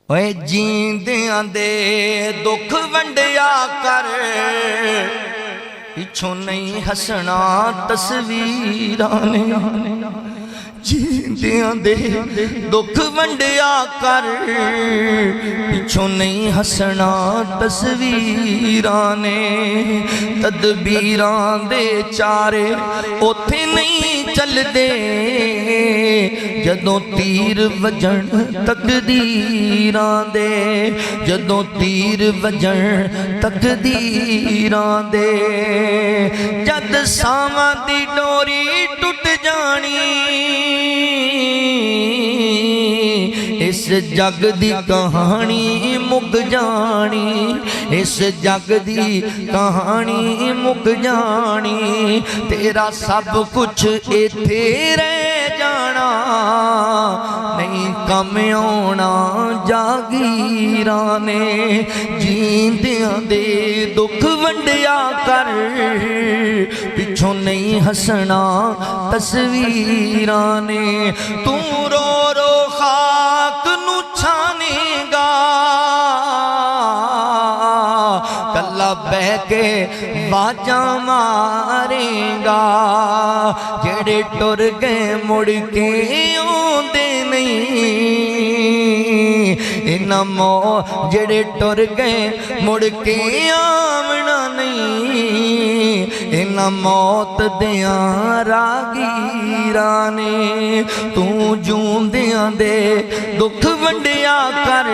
ओए जींदियां दे दुख वंडिया कर, पिछों नहीं हसना तस्वीरां ने। जींदियां दे दुख वंडिया कर, पिछों नहीं हसना तस्वीरां ने। तदबीरां दे चारे उथे नहीं चलदे, जदों तीर वजन तकदीरां दे, जदों तीर वजन तकदीरां दे। जद सावां दी डोरी टुट जानी, इस जग दी कहानी मुक जानी, इस जग दी कहानी मुक जानी। तेरा सब कुछ इत्थे रह जाना, नहीं कम आना जागीरां ने। जींदियां दे दुख वंडिया कर, पिछों नहीं हसना तस्वीरां ने। तू रो रो खाक नू छानेगा, कल्ला बह के बाजा मारेगा। जेड़े टुर गए मुड़ के आउंदे नहीं, इन्हां मौ जेड़े टुर गए मुड़ के आवना नहीं। इन्हां मौत दियां रागीरां ने। तू जूंदियां दे दुख वंडिया कर,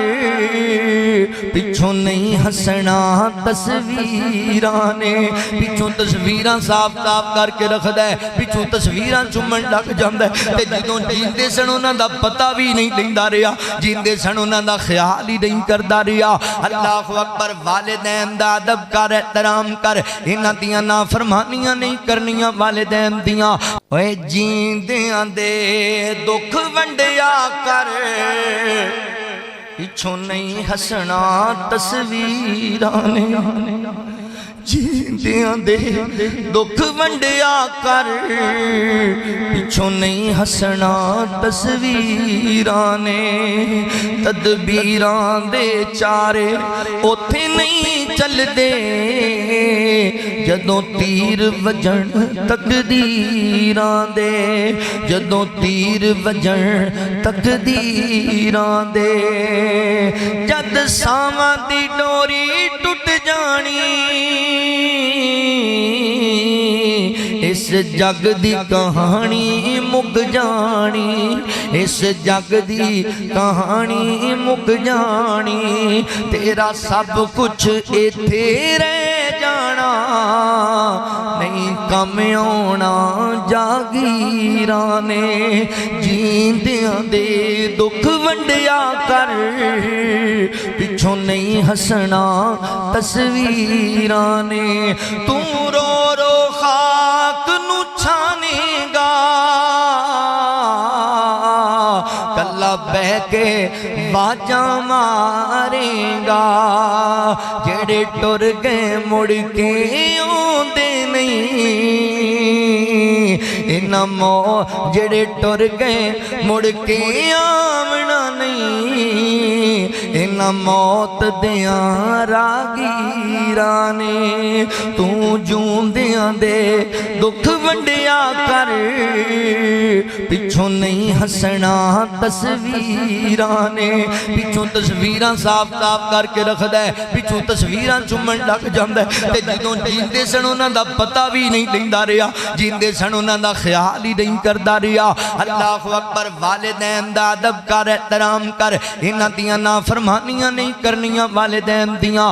पिछों नहीं हसना तस्वीरां ने। पिछों तस्वीरां साफ साफ करके रखदा है, पिछों तस्वीरां चुमन लग जांदा है। ते जदों जींदे सन उन्हां दा पता भी नहीं लैंदा रिहा, जींदे सन उन्हां दा ख्याल ही नहीं करदा रिहा। अल्लाहु अकबर। वालिदैन दा अदब कर, एहतराम कर, इन्हां दियां नाफरमानियां नहीं करनियां वालिदैन दियां। ओए जींदियां दे दुख वंडिया कर, पिछों नहीं हसना तस्वीरां ने। जींदियां दे दुख वंडिया कर, पिछों नहीं हसना तस्वीरां ने। तदबीरां दे चारे उथे नहीं चलदे, जदों तीर वजन तकदीरां दे, जदों तीर वजन तकदीरां दे। जद सावां दी डोरी टुट जानी, इस जग दी कहानी मुक जानी, इस जग दी कहानी मुक जानी। तेरा सब कुछ इत्थे रह जाना, नहीं कम आना जागीरां ने। जींदियां दे दुख वंडिया कर, पिछों नहीं हसना तस्वीरां ने। तू रो रो खाक नू छानेगा, कल्ला बह के बाजा मारेगा। जेड़े टुर गए मुड़ के आउंदे नहीं, इन्हां मौ जेड़े टुर गए मुड़ के आवना नहीं। इन्हां मौत दियां रागीरां ने। तू जूंदियां दे दुख वंडिया कर, पिछों नहीं हसना तस्वीरां ने। पिछों तस्वीरां साफ साफ करके रखदा है, पिछों तस्वीरां चुमन लग जांदा है। ते जदों जींदे सन उन्हां दा पता भी नहीं लैंदा रिहा, जींदे सन उन्हां दा ख्याल ही नहीं करदा रिहा। अल्लाहु अकबर। वालिदैन दा अदब कर, एहतराम कर, इन्हां दियां नाफरमानियां नहीं करनियां वालिदैन दियां।